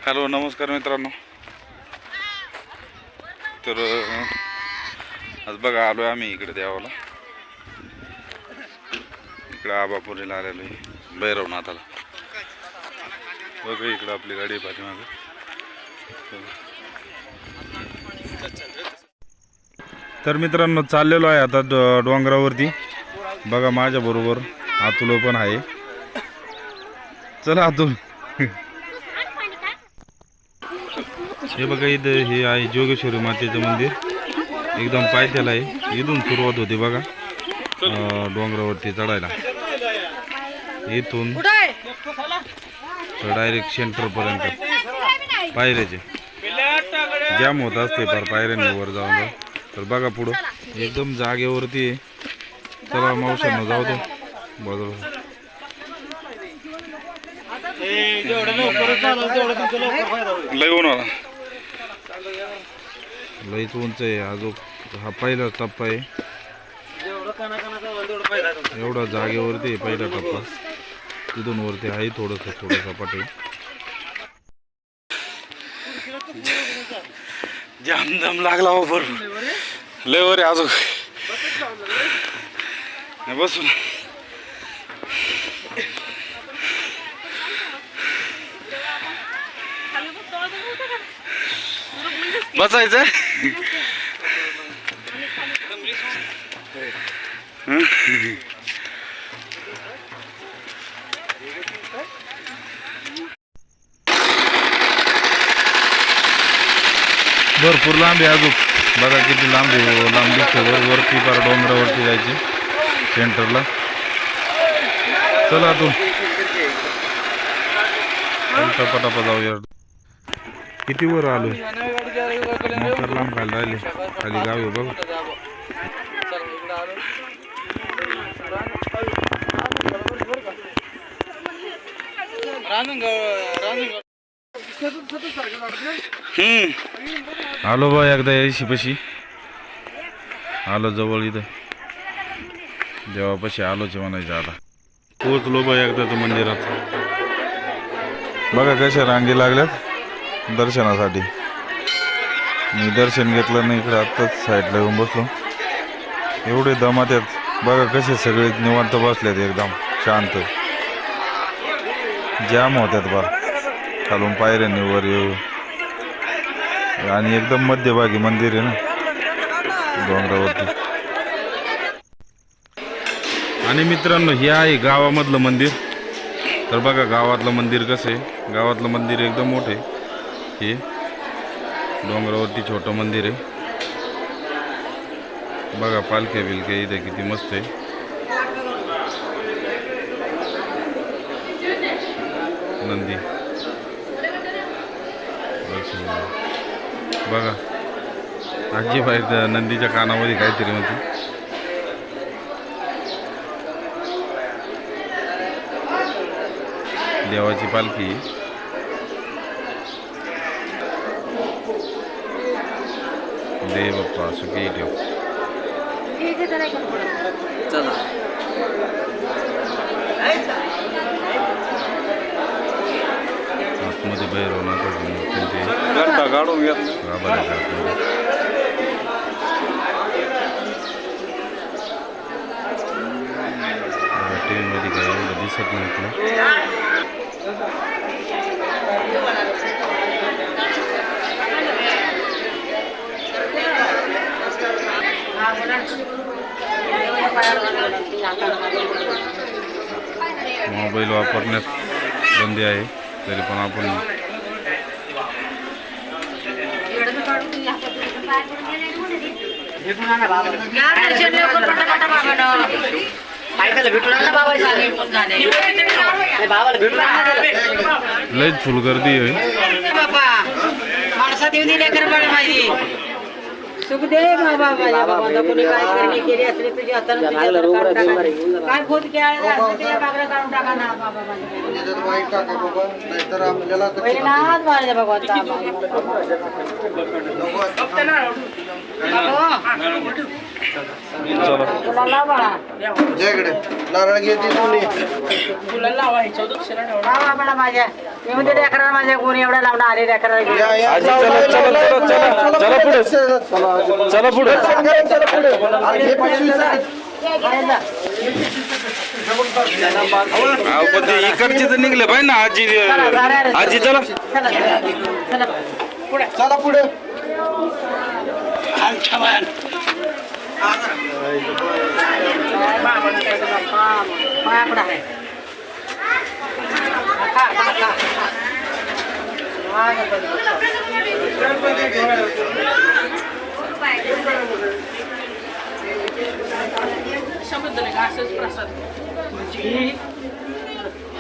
Hello नमस्कार मित्रांनो. तर आज बघा आलो आम्ही इकडे देवाला, इकडे आबापुरीला आलेलो आहे भैरवनाथाला. बघा इकडे आपली गाडी पाठीमागे. तर मित्रांनो चाललेलो आहे आता डोंगरावरती. बघा माझ्या बरोबर अतुल पण आहे. चला अतुल. हे बघा इथं हे आहे जोगेश्वरी मातेचं मंदिर. एकदम पायथ्याला आहे. इथून सुरुवात होती बघा डोंगरावरती चढायला. इथून डायरेक्ट सेंटरपर्यंत पायऱ्याचे जाम होत असते फार पायऱ्यांनी वर जाऊन. तर बघा पुढं एकदम जागेवरती आहे. चला मावशांना जाऊ दे बाजूला. लय होणार लईच उंच आहे. अजून हा पहिला टप्पा आहे. एवढा जागेवरती आहे पहिला टप्पा. तिथून वरती आहे थोडस सपाट आहे. जाम दम लागला हो बरोबर. लय वर आहे अजून बसून. बसायचं भरपूर लांब आहे अजून. बघा किती लांब आहे. लांब दिसते वरती पार डोंगरावरती जायचे सेंटरला. चला तू टपाटपा जाऊया. किती वर आलो मोटर लांब खायला राहिले. खाली गाव आहे बघ. आलो बा एकदा यायशी पशी आलो जवळ. इथं देवापाशी आलोच म्हणायचं. आता पोचलो बा एकदाच मंदिरात. बघा कशा रांगी लागल्यात दर्शनासाठी. मी दर्शन घेतलं नाही. इकडे आत्ताच साईडला येऊन बसलो. एवढे दमात आहेत बघा कसे सगळे निवांत बसलेत एकदम शांत. जाम होत्यात बा खालून पायऱ्यांनी वर येऊ. आणि एकदम मध्यभागी मंदिर आहे ना डोंगरावरती. आणि मित्रांनो हे आहे गावामधलं मंदिर. तर बघा गावातलं मंदिर कसं आहे. गावातलं मंदिर एकदम मोठं आहे. हे डोंगरावरती छोटं मंदिर आहे. बघा पालख्या बिलख्या इथे किती मस्त आहे. नंदी बघा आजी बाहेर नंदीच्या कानामध्ये काहीतरी म्हणते. देवाची पालखी. दे बाप्पा सुखी ठेव. आतमध्ये भैरवनाथाची मूर्ती काढून घ्या. टी व्ही मध्ये काय एवढं दिसत नाही आपलं. मोबाईल वापरण्यात बंदी आहे तरी पण आपण लयच फुल गर्दी आहे. सुखदेव बाबा माझ्या बाबा कोणी काय करणे केली असले तुझ्या हाताने काय खोत केला असते त्या बागला काढून टाका ना बाबा नाथ माझ्या भगवंता. चला तुला लाव बाळा. जयकडे नारळ घेते तुम्ही लावा बाळा माझ्या. येऊ दे लेकराला माझ्या कोणी एवढा लावला आले लेकराला घेऊन. आजी चला चला चला चला पुढे चला पुढे चला पुढे आणि हे पिशवीचं अहो, पण ते इकडचे तर निघले पाहिजे ना आजी आजी चला चला चला पुढे. चला पुढे पाया पडा. खा, खा, खा. माझ्या बरोबर.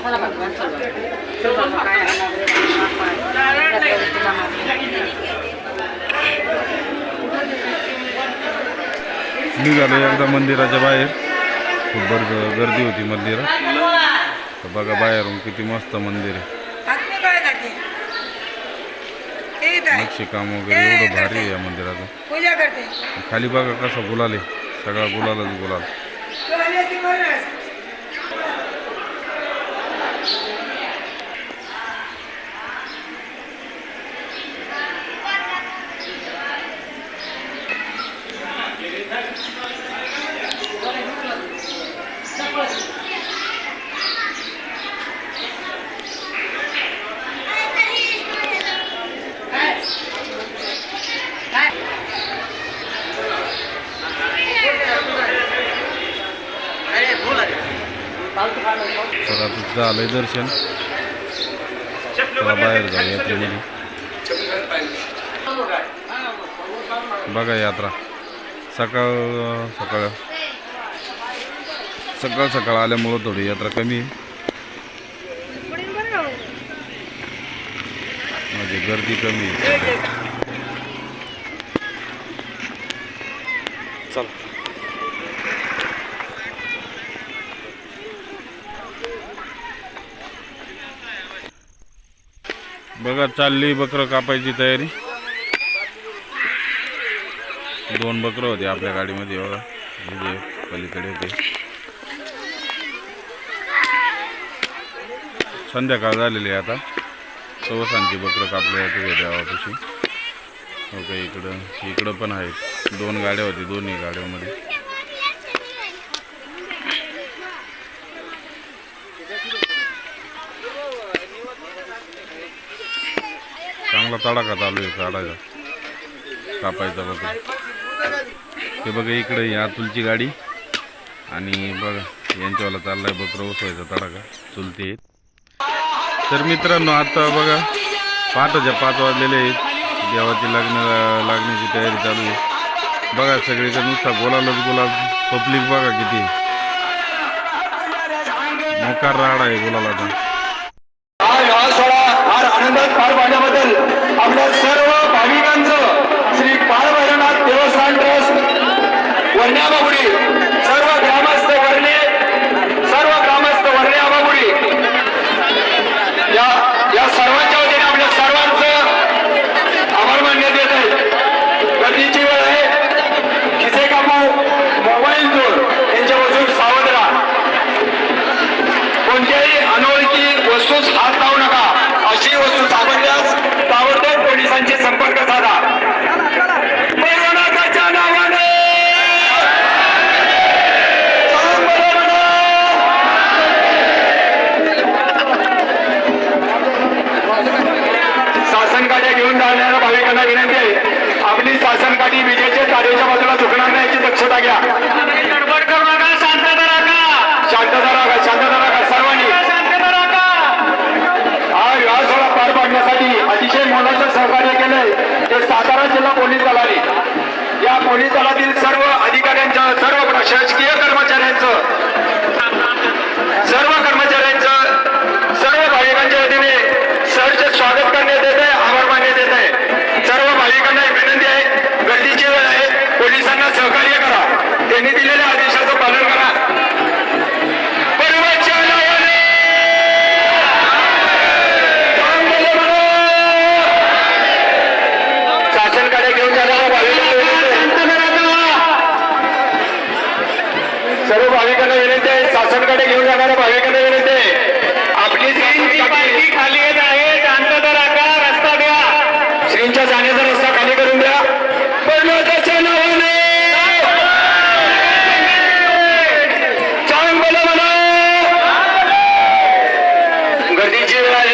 चला भगवान, चला. चला, काय निघालो एकदा मंदिराच्या बाहेर. खूप गर्दी होती मंदिरात. तर बघा बाहेरून किती मस्त मंदिर आहे. नक्षीकाम वगैरे एवढं भारी आहे या मंदिराचं. पूजा करते. खाली बघा कसं गुलाल आहे. सगळा गुलालच गुलाल. तर आता झालंय दर्शन. चला बाहेर जाऊ यात्रेमध्ये. बघा यात्रा सकाळ सकाळ सकाळ सकाळ आल्यामुळं थोडी यात्रा कमी आहे. म्हणजे गर्दी कमी आहे. चल बघा चालली बकरं कापायची तयारी. 2 बकरं होते आपल्या गाडीमध्ये. बघा हे पलीकडे होते. संध्याकाळ झालेली आहे आता. सवसांची बकरं कापल्या जाते देवापाशी. ओके इकडं पण आहेत. 2 गाड्या होती. दोन्ही गाड्यामध्ये चांगला तडाखा चालू आहे काढायचा कापायचा. बघा हे बघा इकडे ही अतुलची गाडी आणि बघा यांच्यावाला चाललाय बकरं उसवायचा तडाखा चुलते. तर मित्रांनो आता बघा पहाटेच्या 5 वाजलेले आहेत. देवाची लागण्याची तयारी चालू आहे. बघा सगळीकडे नुसता गुलालच गुलाल. पब्लिक बघा किती मोकार राडा आहे गुलालाचा. हा सोहळा फार आनंदात पार पाडल्याबद्दल आपल्या सर्व भाविकांचं श्री बाळभैरवनाथ देवस्थान ट्रस्ट वरण्याबाबुडी सर्व ग्रामस्थ वरणे आबाबुडी या सर्वांच्या वतीने आपल्या सर्वांचं आभार मानण्यात येत आहे. गर्दीची वेळ आहे. खिसे कामू मोबाईल चोर यांच्यापासून सावध राहा. कोणत्याही अनोळखी वस्तूस हात लावू नका. अशी वस्तू सापडल्यास ताबडतोब पोलिसांशी संपर्क साधा. भैरवनाथाच्या नावाने शासन काठी घेऊन जाणाऱ्या भाविकांना विनंती आहे आपली शासन काठी विजेच्या तारेच्या बाजूला झुकणार नाही याची दक्षता घ्या. गडबड करू नका. शांतता राखा. शांतता राखा. शांतता राखा. सर्वांनी शांतता राखा. हा विवाह सोहळा पार पाडण्यासाठी अतिशय मोलाचं सहकार्य केलंय ते सातारा जिल्हा पोलीस दलाने. या पोलीस दलातील सर्व अधिकाऱ्यांचं सर्व प्रशासकीय कर्मचाऱ्यांचं सर्व भाविकांच्या वतीने सरचे स्वागत करण्यात येत आहे. आभार मानण्यात येत आहे. सर्व भाविकांना विनंती आहे गर्दीची वेळ आहे. पोलिसांना सहकार्य करा. त्यांनी दिलेल्या आदेशाचं पालन करा. शासनकडे घेऊन जाणाऱ्या भाविकांना सासनकडे घेऊन जाणाऱ्या भाविकांना विनंती आहे आपली श्रींची पालखी खाली येत आहे शांतता राखा रस्ता द्या श्रींच्या जाण्याचा रस्ता खाली करून द्या परमेश्वराच्या नावाने चांगलं म्हणा गर्दीची वेळ आहे